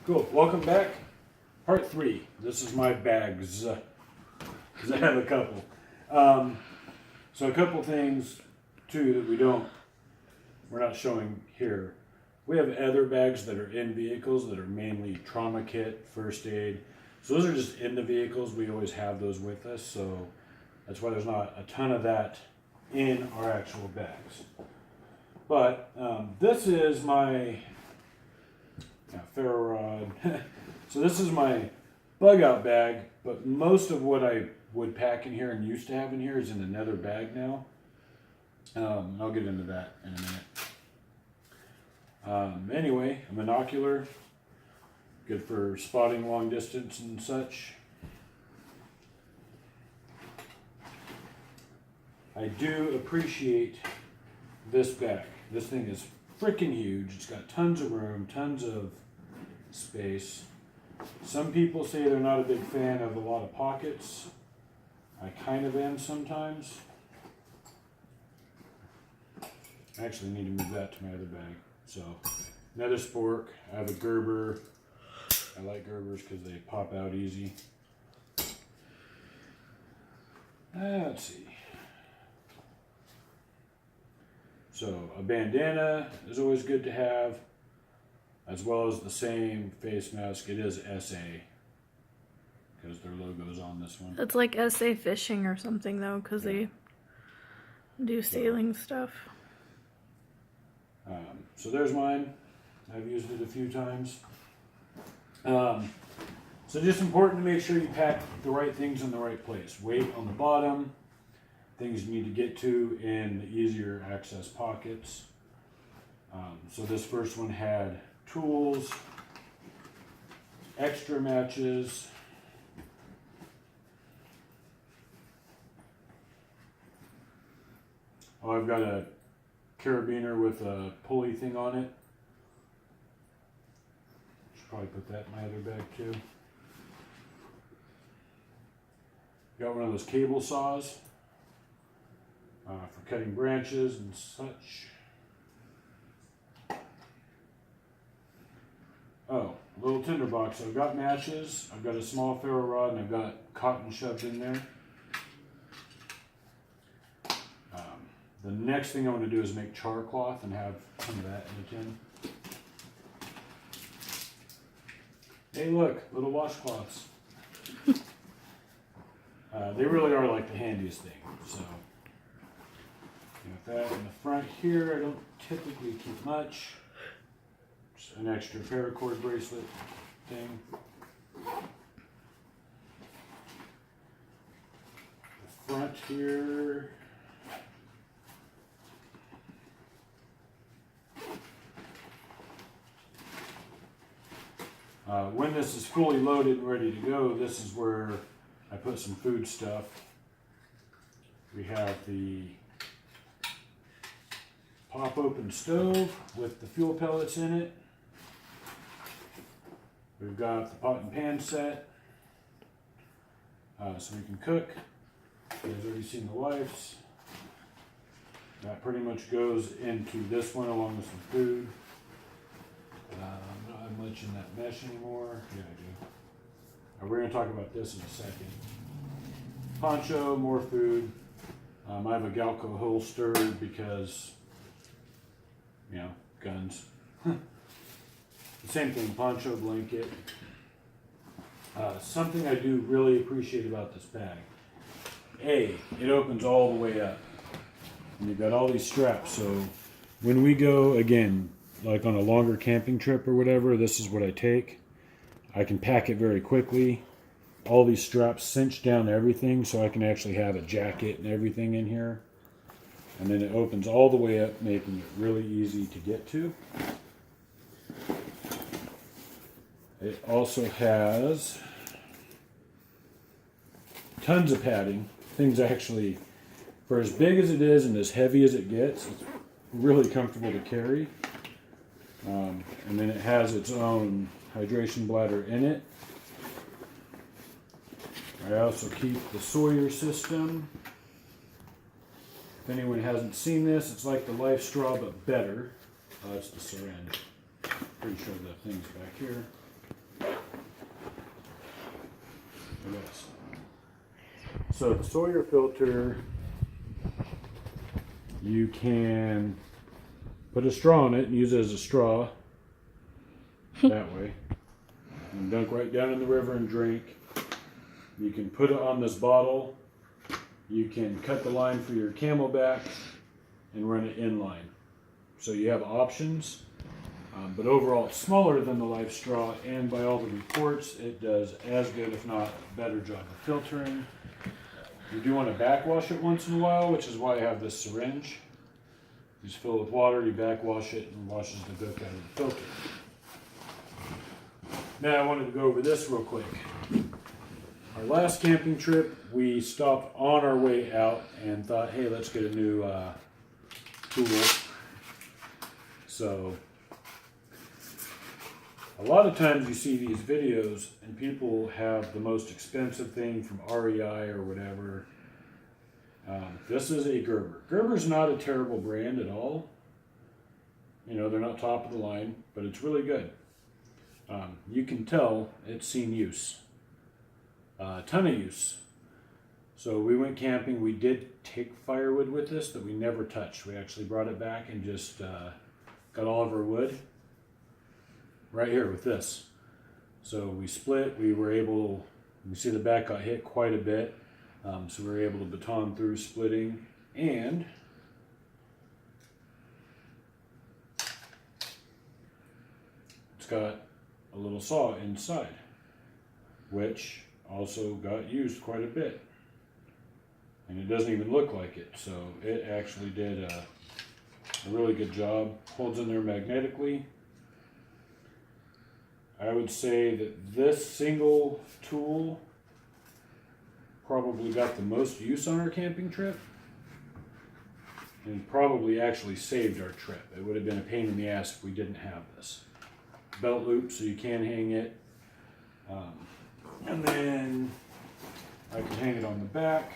Cool. Welcome back. Part 3. This is my bags. Because I have a couple. So a couple things, too, that we're not showing here. We have other bags that are in vehicles that are mainly trauma kit, first aid. So those are just in the vehicles. We always have those with us. So that's why there's not a ton of that in our actual bags. But this is my ferro rod. So this is my bug out bag, but most of what I would pack in here and used to have in here is in another bag now. I'll get into that in a minute. Anyway, a monocular, good for spotting long distance and such. I do appreciate this bag. This thing is freaking huge. It's got tons of room, tons of space. Some people say they're not a big fan of a lot of pockets. I kind of am sometimes. I actually need to move that to my other bag. So, another spork. I have a Gerber. I like Gerbers because they pop out easy. Let's see. So, a bandana is always good to have, as well as the same face mask. It is SA, because their logo's on this one. It's like SA Fishing or something, though, because they do sailing stuff. So there's mine. I've used it a few times. So just important to make sure you pack the right things in the right place. Weight on the bottom, things you need to get to in the easier access pockets. So this first one had tools, extra matches, I've got a carabiner with a pulley thing on it. Should probably put that in my other bag too. Got one of those cable saws for cutting branches and such. Oh, a little tinderbox. I've got matches, I've got a small ferro rod, and I've got cotton shoved in there. The next thing I want to do is make char cloth and have some of that in a tin. Hey look, little washcloths. They really are like the handiest thing. So, got that in the front here. I don't typically keep much. Just an extra paracord bracelet thing. The front here. When this is fully loaded and ready to go, this is where I put some food stuff. We have the pop open stove with the fuel pellets in it. We've got the pot and pan set, so we can cook. You guys already seen the wife's. That pretty much goes into this one along with some food. Not much in that mesh anymore. Yeah, I do. We're going to talk about this in a second. Poncho, more food. I have a Galco holster because, guns. The same thing, poncho, blanket. Something I do really appreciate about this bag. It opens all the way up. And you've got all these straps, so when we go, again, like on a longer camping trip or whatever, this is what I take. I can pack it very quickly. All these straps cinch down everything, so I can actually have a jacket and everything in here. And then it opens all the way up, making it really easy to get to. It also has tons of padding. Things actually, for as big as it is and as heavy as it gets, it's really comfortable to carry. And then it has its own hydration bladder in it. I also keep the Sawyer system. If anyone hasn't seen this, it's like the Life Straw but better. That's the syringe. Pretty sure the thing's back here. I guess. So the Sawyer filter, you can put a straw in it and use it as a straw. That way. And dunk right down in the river and drink. You can put it on this bottle. You can cut the line for your Camelback and run it inline. So you have options. But overall, it's smaller than the Life Straw, and by all the reports, it does as good, if not better job of filtering. You do want to backwash it once in a while, which is why I have this syringe. You just fill it with water, you backwash it, and washes the gook out of the filter. Now I wanted to go over this real quick. Our last camping trip, we stopped on our way out and thought, hey, let's get a new tool. So, a lot of times you see these videos and people have the most expensive thing from REI or whatever. This is a Gerber. Gerber's not a terrible brand at all. You know, they're not top of the line, but it's really good. You can tell it's seen use. A ton of use. So we went camping. We did take firewood with us that we never touched. We actually brought it back and just got all of our wood right here with this. So we split. We were able, you see the back got hit quite a bit. So we were able to baton through splitting, and it's got a little saw inside, which also got used quite a bit. And it doesn't even look like it, so it actually did a really good job. Holds in there magnetically. I would say that this single tool probably got the most use on our camping trip, and probably actually saved our trip. It would have been a pain in the ass if we didn't have this. Belt loop so you can hang it. And then I can hang it on the back.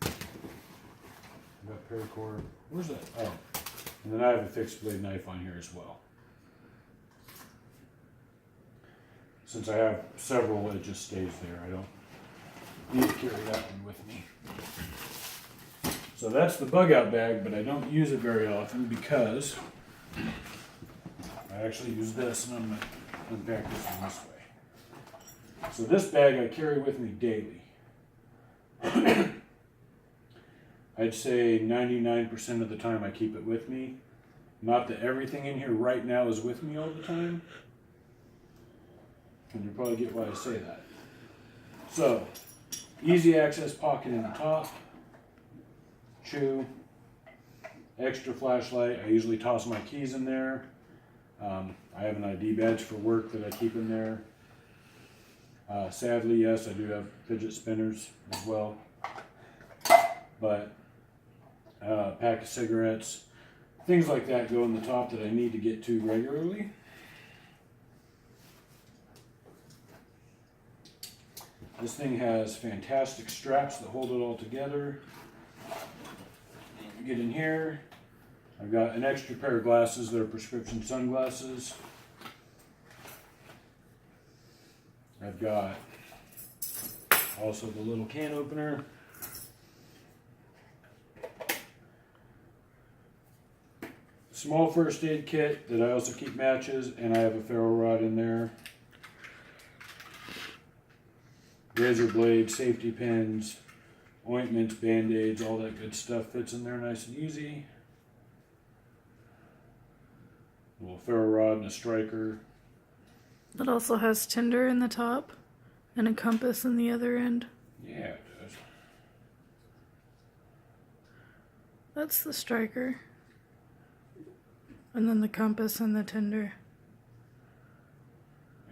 Got paracord. Where's that? Oh. And then I have a fixed blade knife on here as well. Since I have several, it just stays there. I don't need to carry that one with me. So that's the bug out bag, but I don't use it very often because I actually use this, and I'm going to unpack this one this way. So this bag I carry with me daily. I'd say 99% of the time I keep it with me. Not that everything in here right now is with me all the time. And you probably get why I say that. So, easy access pocket in the top. Chew. Extra flashlight. I usually toss my keys in there. I have an ID badge for work that I keep in there. Sadly, yes, I do have fidget spinners as well. But pack of cigarettes, things like that go in the top that I need to get to regularly. This thing has fantastic straps that hold it all together. Get in here. I've got an extra pair of glasses. They're prescription sunglasses. I've got also the little can opener. Small first aid kit that I also keep matches, and I have a ferro rod in there. Razor blade, safety pins, ointments, band-aids, all that good stuff fits in there nice and easy. A little ferro rod and a striker. It also has tinder in the top and a compass in the other end. Yeah, it does. That's the striker. And then the compass and the tinder.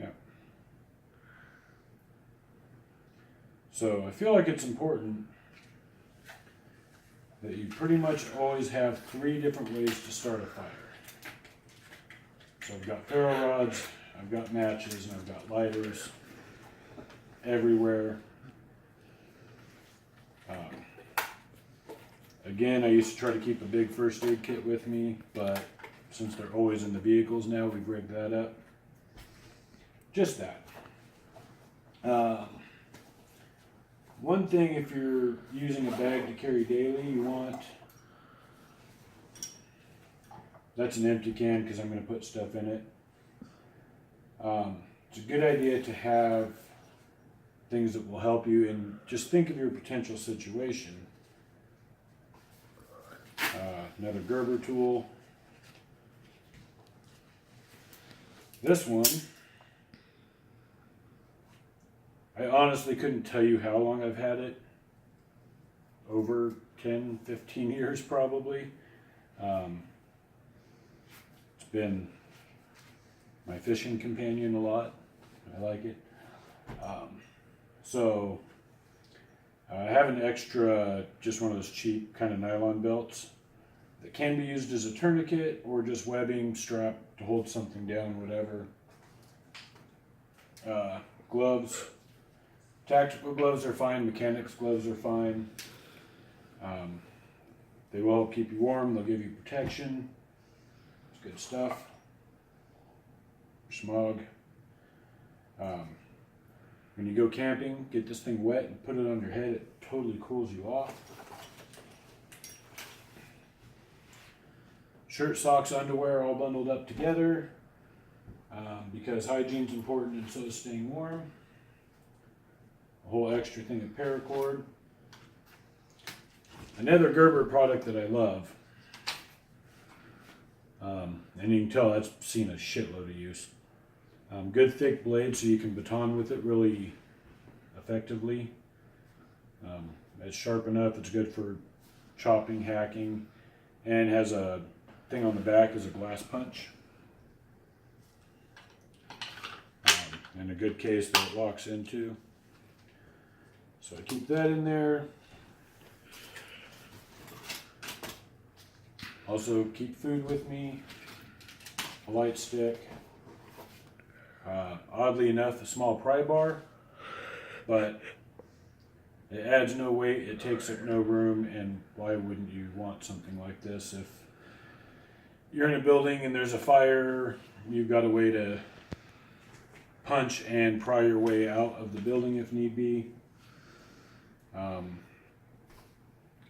Yeah. So I feel like it's important that you pretty much always have 3 different ways to start a fire. So I've got ferro rods, I've got matches, and I've got lighters everywhere. Again, I used to try to keep a big first aid kit with me, but since they're always in the vehicles now, we've rigged that up. Just that. One thing, if you're using a bag to carry daily, you want, that's an empty can because I'm going to put stuff in it. It's a good idea to have things that will help you, and just think of your potential situation. Another Gerber tool. This one, I honestly couldn't tell you how long I've had it. Over 10, 15 years probably. It's been my fishing companion a lot. I like it. So I have an extra, just one of those cheap kind of nylon belts that can be used as a tourniquet or just webbing strap to hold something down, whatever. Gloves. Tactical gloves are fine. Mechanics gloves are fine. They will help keep you warm. They'll give you protection. It's good stuff. Smog. When you go camping, get this thing wet and put it on your head. It totally cools you off. Shirt, socks, underwear all bundled up together because hygiene's important and so is staying warm. A whole extra thing of paracord. Another Gerber product that I love, and you can tell that's seen a shitload of use. Good thick blade so you can baton with it really effectively. It's sharp enough, it's good for chopping, hacking, and has a thing on the back as a glass punch. And a good case that it locks into. So I keep that in there. Also keep food with me, a light stick. Oddly enough, a small pry bar, but it adds no weight, it takes up no room, and why wouldn't you want something like this? If you're in a building and there's a fire, you've got a way to punch and pry your way out of the building if need be.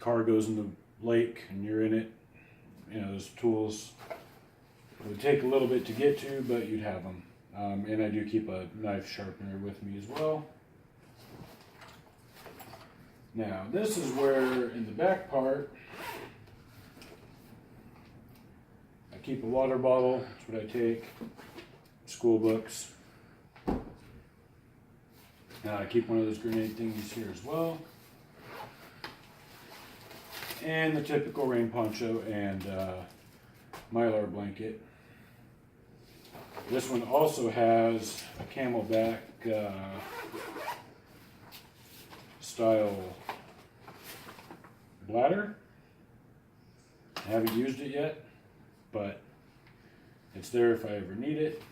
Car goes in the lake and you're in it. You know, those tools, it would take a little bit to get to, but you'd have them. And I do keep a knife sharpener with me as well. Now, this is where, in the back part, I keep a water bottle. That's what I take. School books. I keep one of those grenade thingies here as well. And the typical rain poncho and Mylar blanket. This one also has a Camelback style bladder. I haven't used it yet, but it's there if I ever need it.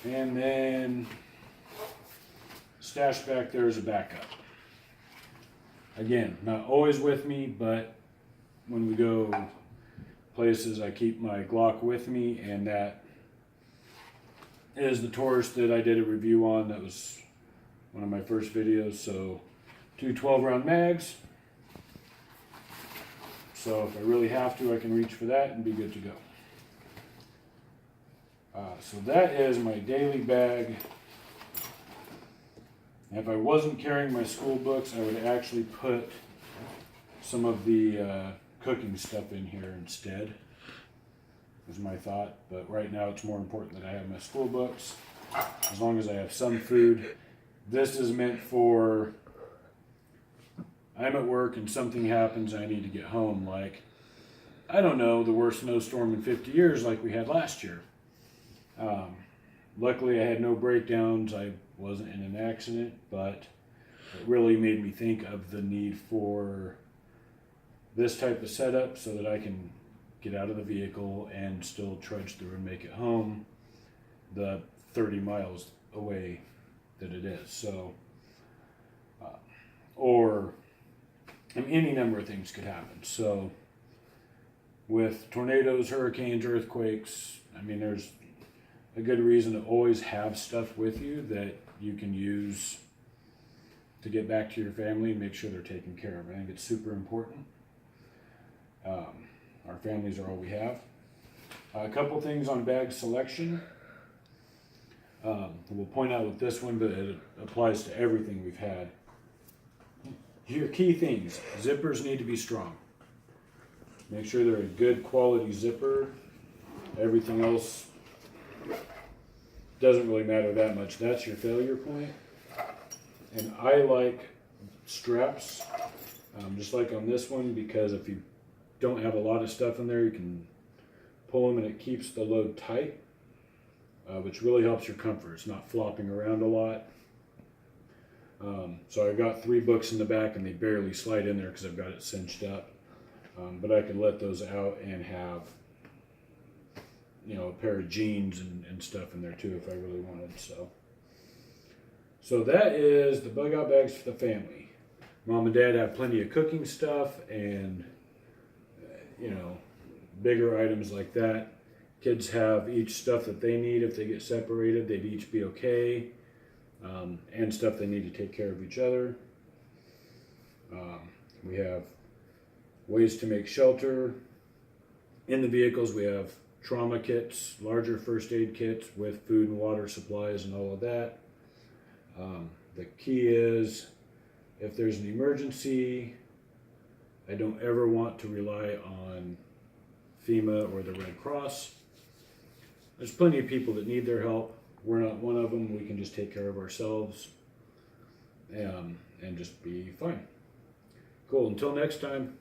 And then stashed back there is a backup. Again, not always with me, but when we go places, I keep my Glock with me, and that is the Taurus that I did a review on. That was one of my first videos. So 2 12-round mags. So if I really have to, I can reach for that and be good to go. So that is my daily bag. If I wasn't carrying my school books, I would actually put some of the cooking stuff in here instead, was my thought. But right now it's more important that I have my school books, as long as I have some food. This is meant for, I'm at work and something happens, I need to get home, like, I don't know, the worst snowstorm in 50 years like we had last year. Luckily I had no breakdowns, I wasn't in an accident, but it really made me think of the need for this type of setup so that I can get out of the vehicle and still trudge through and make it home the 30 miles away that it is. So, any number of things could happen. So with tornadoes, hurricanes, earthquakes, I mean, there's a good reason to always have stuff with you that you can use to get back to your family and make sure they're taken care of. I think it's super important. Our families are all we have. A couple things on bag selection. We'll point out with this one, but it applies to everything we've had. Your key things: zippers need to be strong. Make sure they're a good quality zipper. Everything else doesn't really matter that much. That's your failure point. And I like straps, just like on this one, because if you don't have a lot of stuff in there, you can pull them and it keeps the load tight, which really helps your comfort. It's not flopping around a lot. So I've got 3 books in the back and they barely slide in there because I've got it cinched up. But I could let those out and have, you know, a pair of jeans and stuff in there too if I really wanted. So that is the bug out bags for the family. Mom and Dad have plenty of cooking stuff and, you know, bigger items like that. Kids have each stuff that they need. If they get separated, they'd each be okay. And stuff they need to take care of each other. We have ways to make shelter. In the vehicles, we have trauma kits, larger first aid kits with food and water supplies and all of that. The key is, if there's an emergency, I don't ever want to rely on FEMA or the Red Cross. There's plenty of people that need their help. We're not one of them. We can just take care of ourselves and just be fine. Cool. Until next time.